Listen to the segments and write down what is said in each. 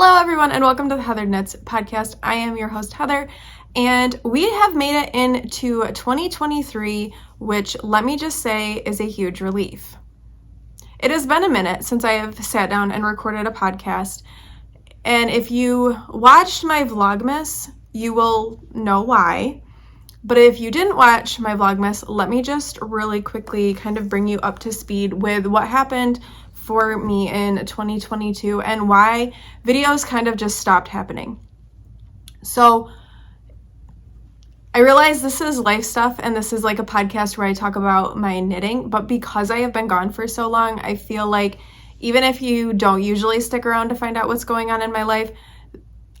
Hello everyone and welcome to the Heathered Knitz podcast. I am your host Heather and we have made it into 2023, which let me just say is a huge relief. It has been a minute since I have sat down and recorded a podcast, and if you watched my Vlogmas, you will know why. But if you didn't watch my Vlogmas, let me just really quickly kind of bring you up to speed with what happened for me in 2022 and why videos kind of just stopped happening. So I realize this is life stuff and this is like a podcast where I talk about my knitting, but because I have been gone for so long, I feel like even if you don't usually stick around to find out what's going on in my life,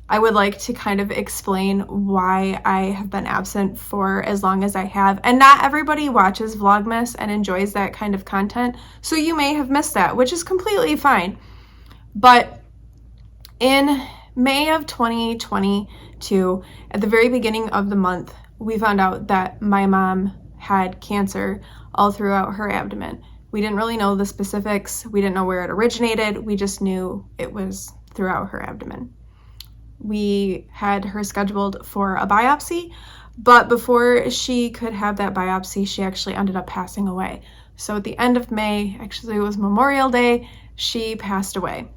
I would like to kind of explain why I have been absent for as long as I have. And not everybody watches Vlogmas and enjoys that kind of content, so you may have missed that, which is completely fine. But in May of 2022, at the very beginning of the month, we found out that my mom had cancer all throughout her abdomen. We didn't really know the specifics. We didn't know where it originated. We just knew it was throughout her abdomen. We had her scheduled for a biopsy, but before she could have that biopsy, she actually ended up passing away. So at the end of May, actually it was Memorial Day, she passed away.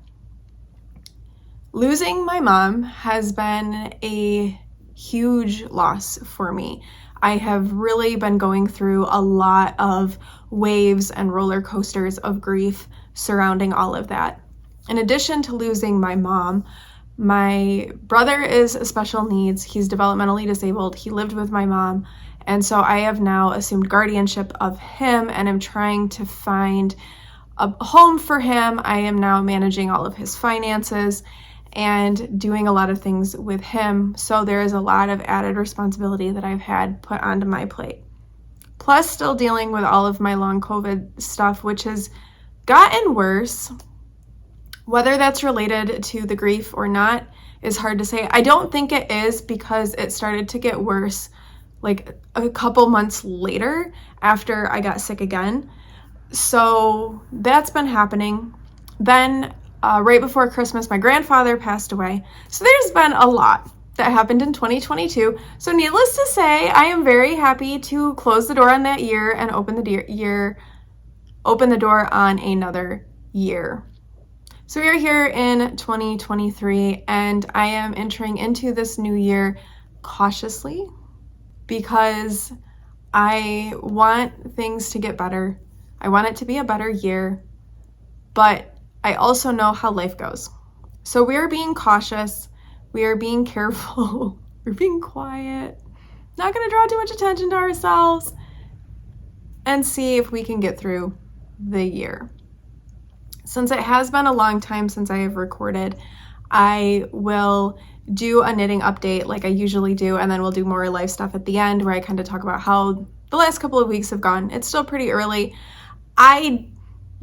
Losing my mom has been a huge loss for me. I have really been going through a lot of waves and roller coasters of grief surrounding all of that. In addition to losing my mom, my brother is special needs. He's developmentally disabled. He lived with my mom. And so I have now assumed guardianship of him and am trying to find a home for him. I am now managing all of his finances and doing a lot of things with him. So there is a lot of added responsibility that I've had put onto my plate. Plus still dealing with all of my long COVID stuff, which has gotten worse. Whether that's related to the grief or not is hard to say. I don't think it is, because it started to get worse like a couple months later after I got sick again. So that's been happening. Then right before Christmas, my grandfather passed away. So there's been a lot that happened in 2022. So needless to say, I am very happy to close the door on that year and open the door on another year. So we are here in 2023, and I am entering into this new year cautiously because I want things to get better. I want it to be a better year, but I also know how life goes. So we are being cautious, we are being careful, we're being quiet, not going to draw too much attention to ourselves, and see if we can get through the year. Since it has been a long time since I have recorded, I will do a knitting update like I usually do, and then we'll do more life stuff at the end where I kind of talk about how the last couple of weeks have gone. It's still pretty early. I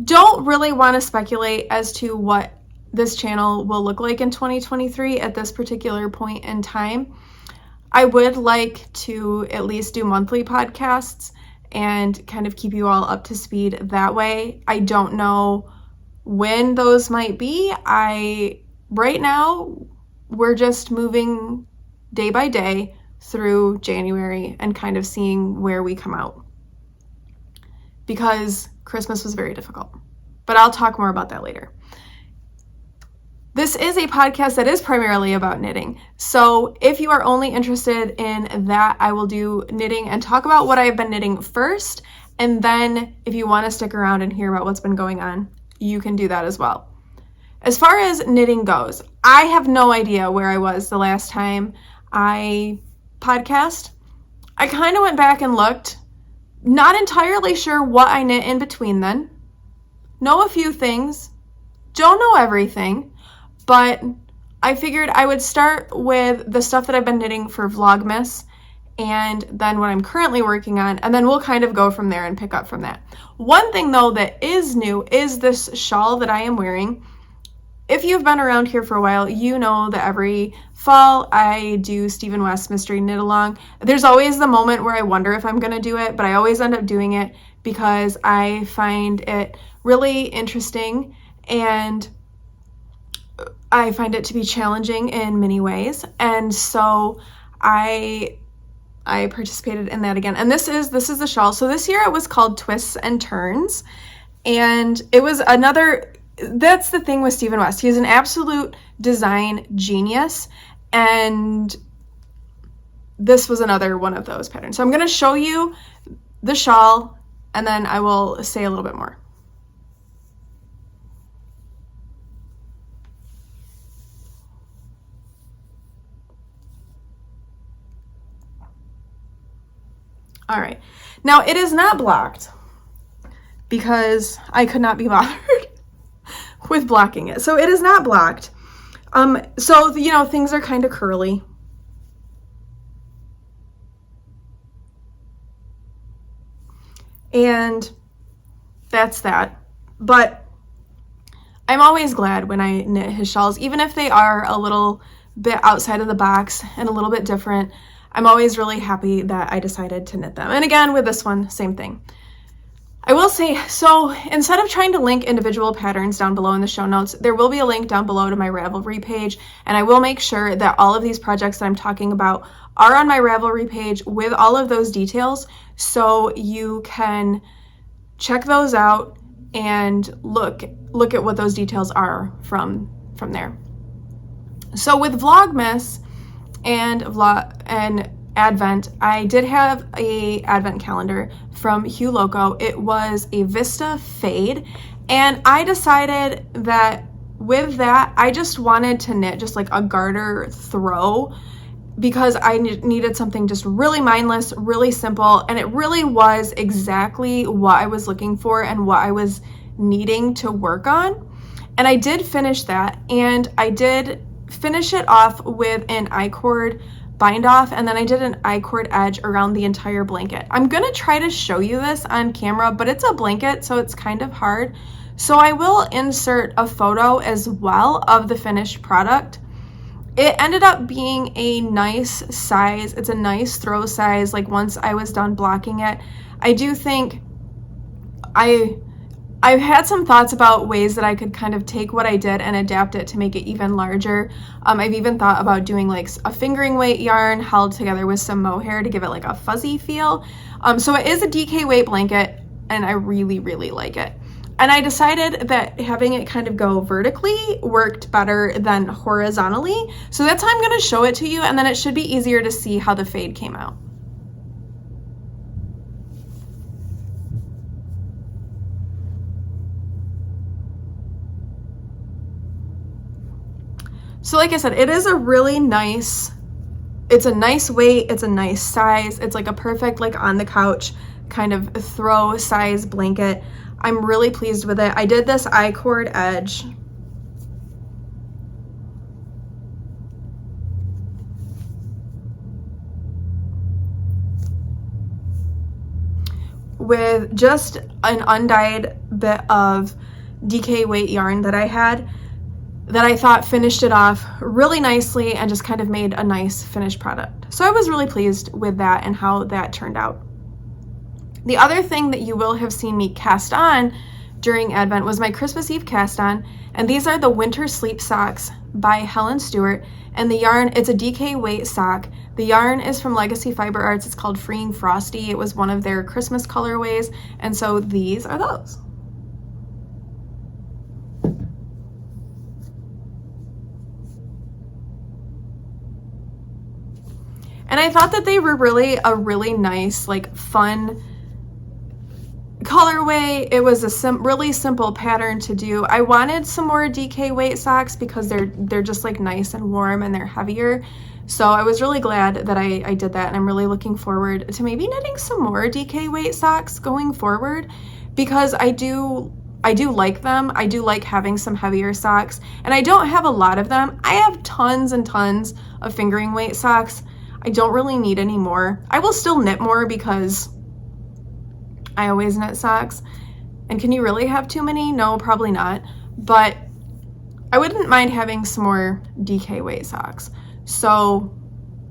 don't really want to speculate as to what this channel will look like in 2023 at this particular point in time. I would like to at least do monthly podcasts and kind of keep you all up to speed that way. I don't know when those might be. Right now, we're just moving day by day through January and kind of seeing where we come out, because Christmas was very difficult, but I'll talk more about that later. This is a podcast that is primarily about knitting. So if you are only interested in that, I will do knitting and talk about what I've been knitting first. And then if you want to stick around and hear about what's been going on, you can do that as well. As far as knitting goes, I have no idea where I was the last time I podcast. I kind of went back and looked, not entirely sure what I knit in between then. Know a few things, don't know everything, but I figured I would start with the stuff that I've been knitting for Vlogmas and then what I'm currently working on, and then we'll kind of go from there and pick up from that. One thing though that is new is this shawl that I am wearing. If you've been around here for a while, you know that every fall I do Stephen West's Mystery Knit Along. There's always the moment where I wonder if I'm going to do it, but I always end up doing it because I find it really interesting and I find it to be challenging in many ways. And so I participated in that again. And this is the shawl. So this year it was called Twists and Turns. And it was that's the thing with Stephen West. He's an absolute design genius. And this was another one of those patterns. So I'm going to show you the shawl and then I will say a little bit more. All right, now it is not blocked because I could not be bothered with blocking it. So it is not blocked. So, you know, things are kind of curly. And that's that. But I'm always glad when I knit his shawls, even if they are a little bit outside of the box and a little bit different. I'm always really happy that I decided to knit them. And again, with this one, same thing. I will say, so instead of trying to link individual patterns down below in the show notes, there will be a link down below to my Ravelry page, and I will make sure that all of these projects that I'm talking about are on my Ravelry page with all of those details, so you can check those out and look at what those details are from there. So with Vlogmas and Advent, I did have a Advent calendar from Hue Loco. It was a Vista Fade, and I decided that with that, I just wanted to knit just like a garter throw because I needed something just really mindless, really simple, and it really was exactly what I was looking for and what I was needing to work on. And I did finish that, and I did finish it off with an I-cord bind off, and then I did an I-cord edge around the entire blanket. I'm gonna try to show you this on camera, but it's a blanket, so it's kind of hard. So I will insert a photo as well of the finished product. It ended up being a nice size. It's a nice throw size, like once I was done blocking it. I do think I've had some thoughts about ways that I could kind of take what I did and adapt it to make it even larger. I've even thought about doing like a fingering weight yarn held together with some mohair to give it like a fuzzy feel. So it is a DK weight blanket, and I really, really like it. And I decided that having it kind of go vertically worked better than horizontally. So that's how I'm going to show it to you, and then it should be easier to see how the fade came out. So like I said, it is a really nice, it's a nice weight, it's a nice size, it's like a perfect like on the couch kind of throw size blanket. I'm really pleased with it. I did this I-cord edge. With just an undyed bit of DK weight yarn that I had, that I thought finished it off really nicely and just kind of made a nice finished product. So I was really pleased with that and how that turned out. The other thing that you will have seen me cast on during Advent was my Christmas Eve cast on, and these are the Winter Sleep Socks by Helen Stewart, and the yarn, it's a DK weight sock. The yarn is from Legacy Fiber Arts. It's called Freeing Frosty. It was one of their Christmas colorways, and so these are those. And I thought that they were really a really nice, like fun colorway. It was a really simple pattern to do. I wanted some more DK weight socks because they're just like nice and warm and they're heavier. So I was really glad that I did that, and I'm really looking forward to maybe knitting some more DK weight socks going forward because I do like them. I do like having some heavier socks, and I don't have a lot of them. I have tons and tons of fingering weight socks. I don't really need any more. I will still knit more because I always knit socks. And can you really have too many? No, probably not. But I wouldn't mind having some more DK weight socks. So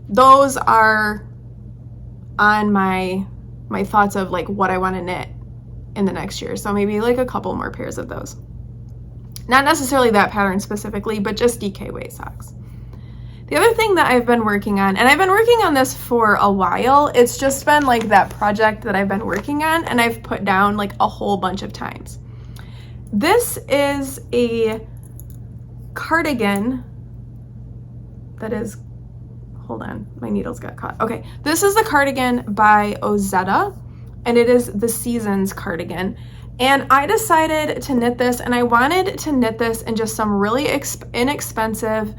those are on my thoughts of like what I want to knit in the next year. So maybe like a couple more pairs of those. Not necessarily that pattern specifically, but just DK weight socks. The other thing that I've been working on, and I've been working on this for a while, it's just been like that project that I've been working on and I've put down like a whole bunch of times. This is a cardigan that is, hold on, my needles got caught. Okay, this is the cardigan by Ozetta, and it is the Seasons cardigan. And I decided to knit this, and I wanted to knit this in just some really inexpensive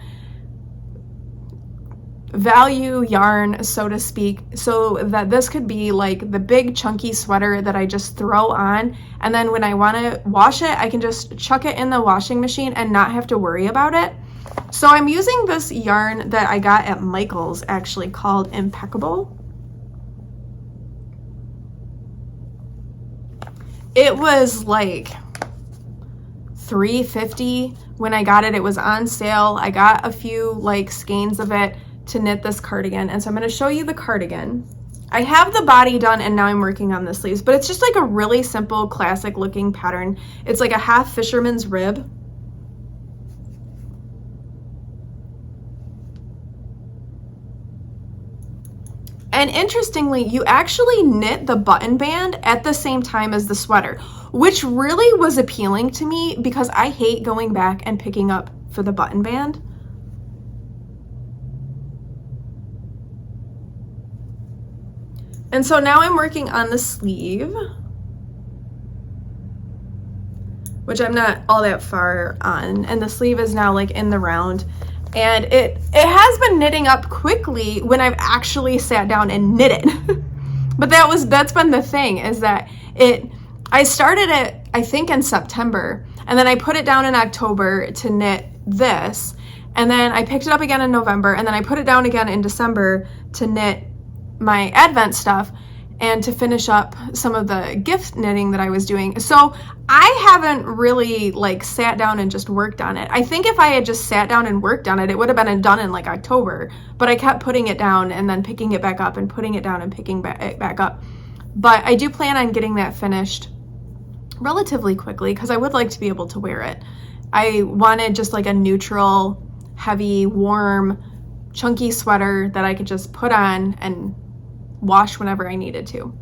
value yarn, so to speak, so that this could be like the big chunky sweater that I just throw on, and then when I want to wash it, I can just chuck it in the washing machine and not have to worry about it. So I'm using this yarn that I got at Michael's, actually, called Impeccable. It was like $3.50 when I got it. It was on sale. I got a few like skeins of it to knit this cardigan, and so I'm going to show you the cardigan. I have the body done and now I'm working on the sleeves, but it's just like a really simple classic looking pattern. It's like a half fisherman's rib. And interestingly, you actually knit the button band at the same time as the sweater, which really was appealing to me because I hate going back and picking up for the button band. And so now I'm working on the sleeve, which I'm not all that far on, and the sleeve is now like in the round. And it has been knitting up quickly when I've actually sat down and knit it. But that's been the thing, is that I started it, I think, in September, and then I put it down in October to knit this, and then I picked it up again in November, and then I put it down again in December to knit my Advent stuff and to finish up some of the gift knitting that I was doing. So I haven't really like sat down and just worked on it. I think if I had just sat down and worked on it, it would have been done in like October, but I kept putting it down and then picking it back up and putting it down and picking it back up. But I do plan on getting that finished relatively quickly because I would like to be able to wear it. I wanted just like a neutral, heavy, warm, chunky sweater that I could just put on and wash whenever I needed to.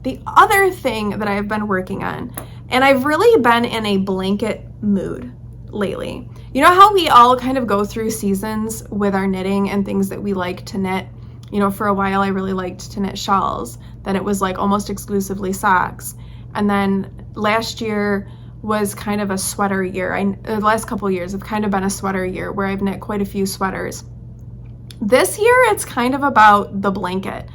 The other thing that I've been working on, and I've really been in a blanket mood lately. You know how we all kind of go through seasons with our knitting and things that we like to knit? You know, for a while I really liked to knit shawls. Then it was like almost exclusively socks. And then last year was kind of a sweater year. The last couple of years have kind of been a sweater year where I've knit quite a few sweaters. This year it's kind of about the blanket.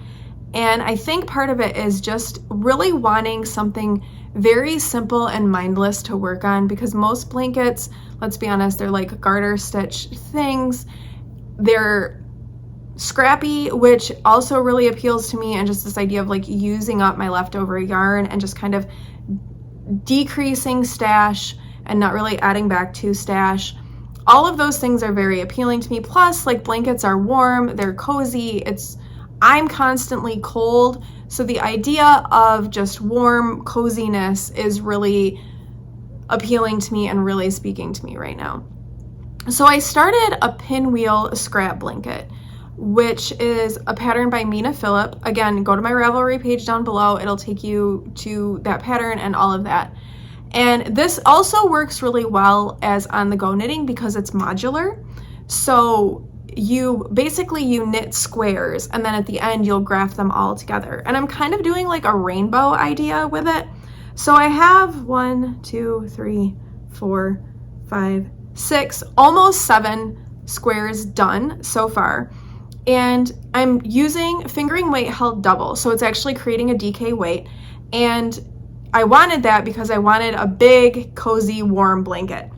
And I think part of it is just really wanting something very simple and mindless to work on, because most blankets, let's be honest, they're like garter stitch things. They're scrappy, which also really appeals to me, and just this idea of like using up my leftover yarn and just kind of decreasing stash and not really adding back to stash. All of those things are very appealing to me. Plus, like, blankets are warm, they're cozy, I'm constantly cold, so the idea of just warm coziness is really appealing to me and really speaking to me right now. So I started a pinwheel scrap blanket, which is a pattern by Mina Phillip. Again, go to my Ravelry page down below. It'll take you to that pattern and all of that. And this also works really well as on-the-go knitting because it's modular. So you knit squares, and then at the end you'll graph them all together. And I'm kind of doing like a rainbow idea with it. So I have 1, 2, 3, 4, 5, 6, almost 7 squares done so far. And I'm using fingering weight held double, so it's actually creating a DK weight. And I wanted that because I wanted a big, cozy, warm blanket.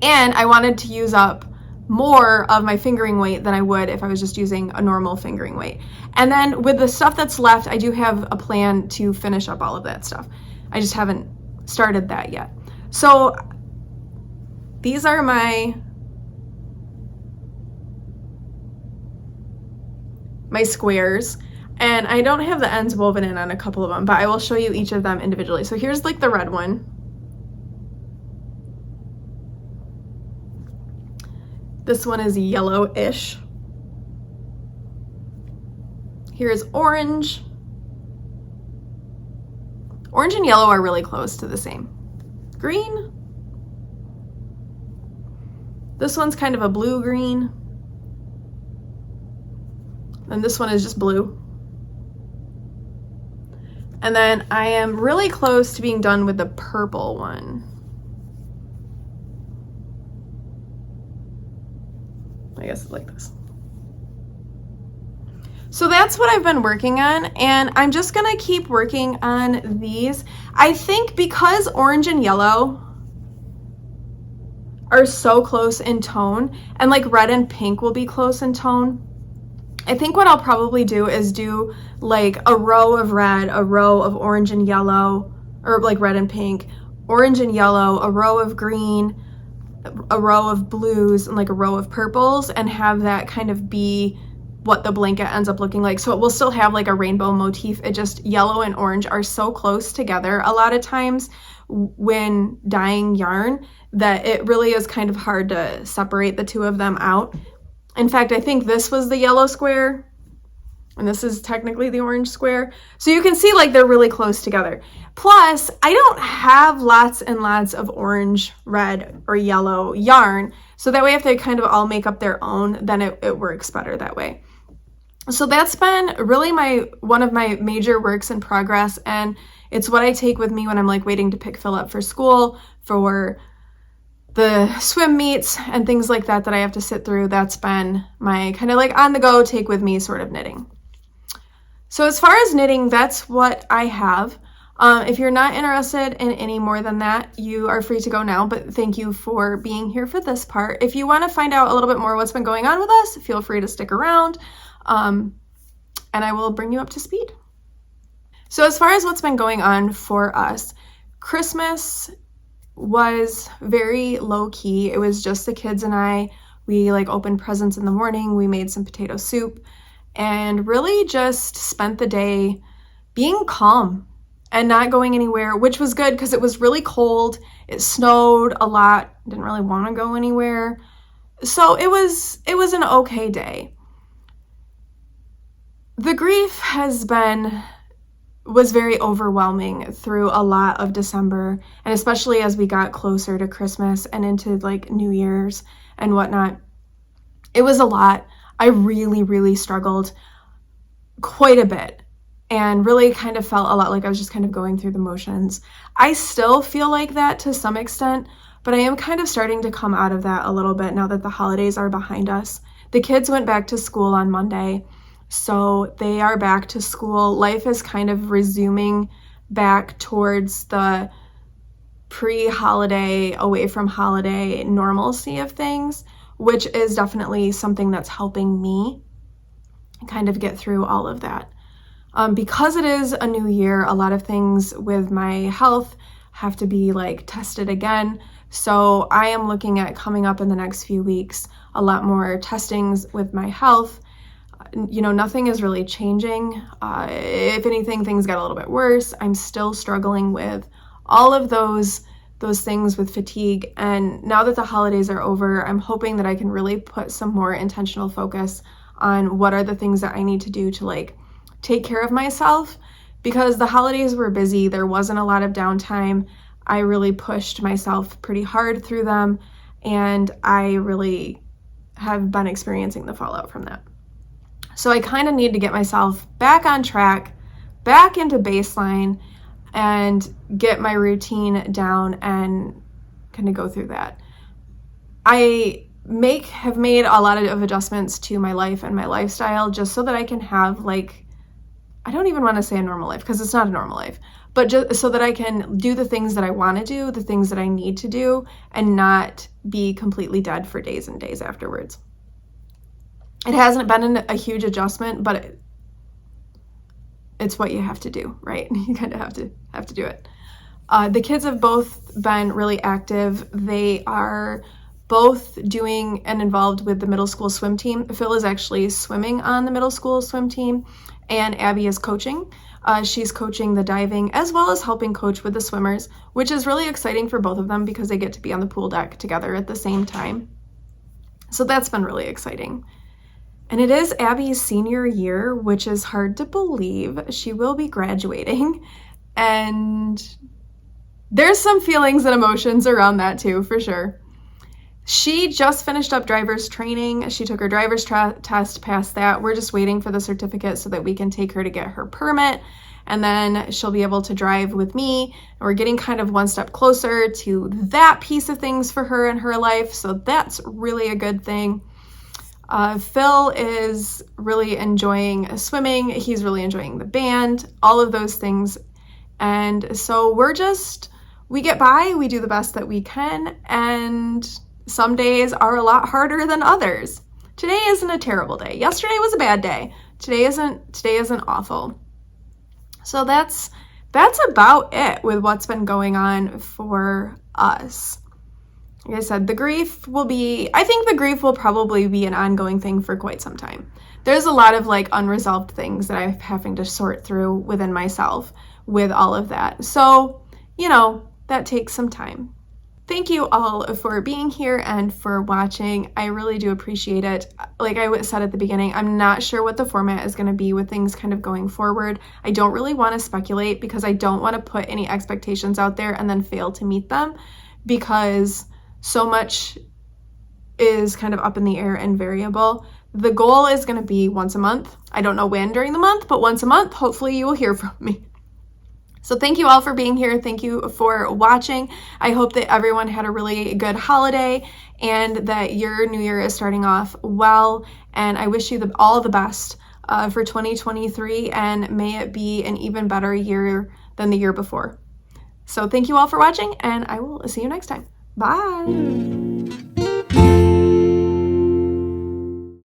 And I wanted to use up more of my fingering weight than I would if I was just using a normal fingering weight. And then with the stuff that's left, I do have a plan to finish up all of that stuff. I just haven't started that yet. So these are my squares, and I don't have the ends woven in on a couple of them, but I will show you each of them individually. So here's like the red one. This one is yellowish. Here's orange. Orange and yellow are really close to the same. Green. This one's kind of a blue-green. And this one is just blue. And then I am really close to being done with the purple one. I guess it's like this. So that's what I've been working on, and I'm just gonna keep working on these. I think because orange and yellow are so close in tone, and like red and pink will be close in tone, I think what I'll probably do is do like a row of red, a row of orange and yellow, or like red and pink, orange and yellow, a row of green, a row of blues, and like a row of purples, and have that kind of be what the blanket ends up looking like. So it will still have like a rainbow motif. It just, yellow and orange are so close together a lot of times when dyeing yarn that it really is kind of hard to separate the two of them out. In fact, I think this was the yellow square and this is technically the orange square. So you can see like they're really close together. Plus, I don't have lots and lots of orange, red, or yellow yarn. So that way if they kind of all make up their own, then it works better that way. So that's been really one of my major works in progress, and it's what I take with me when I'm like waiting to pick Phil up for school, for the swim meets and things like that I have to sit through. That's been my kind of like on the go, take with me sort of knitting. So as far as knitting, that's what I have. If you're not interested in any more than that, you are free to go now, but thank you for being here for this part. If you want to find out a little bit more what's been going on with us, feel free to stick around, and I will bring you up to speed. So as far as what's been going on for us, Christmas was very low-key. It was just the kids and I. We like opened presents in the morning, we made some potato soup, and really just spent the day being calm and not going anywhere, which was good because it was really cold. It snowed a lot. Didn't really want to go anywhere. So it was an okay day. The grief was very overwhelming through a lot of December, and especially as we got closer to Christmas and into like New Year's and whatnot. It was a lot. I really, really struggled quite a bit and really kind of felt a lot like I was just kind of going through the motions. I still feel like that to some extent, but I am kind of starting to come out of that a little bit now that the holidays are behind us. The kids went back to school on Monday, so they are back to school. Life is kind of resuming back towards the pre-holiday, away from holiday normalcy of things, which is definitely something that's helping me kind of get through all of that. Because it is a new year, a lot of things with my health have to be like tested again. So I am looking at coming up in the next few weeks, a lot more testings with my health. You know, nothing is really changing. If anything, things got a little bit worse. I'm still struggling with all of those things with fatigue. And now that the holidays are over, I'm hoping that I can really put some more intentional focus on what are the things that I need to do to like take care of myself, because the holidays were busy. There wasn't a lot of downtime. I really pushed myself pretty hard through them, and I really have been experiencing the fallout from that. So I kind of need to get myself back on track, back into baseline, and get my routine down and kind of go through that. I have made a lot of adjustments to my life and my lifestyle just so that I can have like, I don't even want to say a normal life because it's not a normal life, but just so that I can do the things that I want to do, the things that I need to do, and not be completely dead for days and days afterwards. It hasn't been a huge adjustment, but it's what you have to do, right? You kind of have to do it. The kids have both been really active. They are both doing and involved with the middle school swim team. Phil is actually swimming on the middle school swim team, and Abby is coaching. She's coaching the diving as well as helping coach with the swimmers, which is really exciting for both of them because they get to be on the pool deck together at the same time. So that's been really exciting. And it is Abby's senior year, which is hard to believe. She will be graduating, and there's some feelings and emotions around that too, for sure. She just finished up driver's training. She took her driver's test, passed that. We're just waiting for the certificate so that we can take her to get her permit, and then she'll be able to drive with me. And we're getting kind of one step closer to that piece of things for her in her life, so that's really a good thing. Phil is really enjoying swimming. He's really enjoying the band, all of those things. And so we get by, we do the best that we can, and some days are a lot harder than others. Today isn't a terrible day. Yesterday was a bad day. Today isn't awful. So that's about it with what's been going on for us. Like I said, I think the grief will probably be an ongoing thing for quite some time. There's a lot of like unresolved things that I'm having to sort through within myself with all of that. So, that takes some time. Thank you all for being here and for watching. I really do appreciate it. Like I said at the beginning, I'm not sure what the format is going to be with things kind of going forward. I don't really want to speculate because I don't want to put any expectations out there and then fail to meet them, because so much is kind of up in the air and variable. The goal is going to be once a month. I don't know when during the month, but once a month, hopefully you will hear from me. So thank you all for being here. Thank you for watching. I hope that everyone had a really good holiday and that your new year is starting off well. And I wish you all the best for 2023, and may it be an even better year than the year before. So thank you all for watching, and I will see you next time. Bye.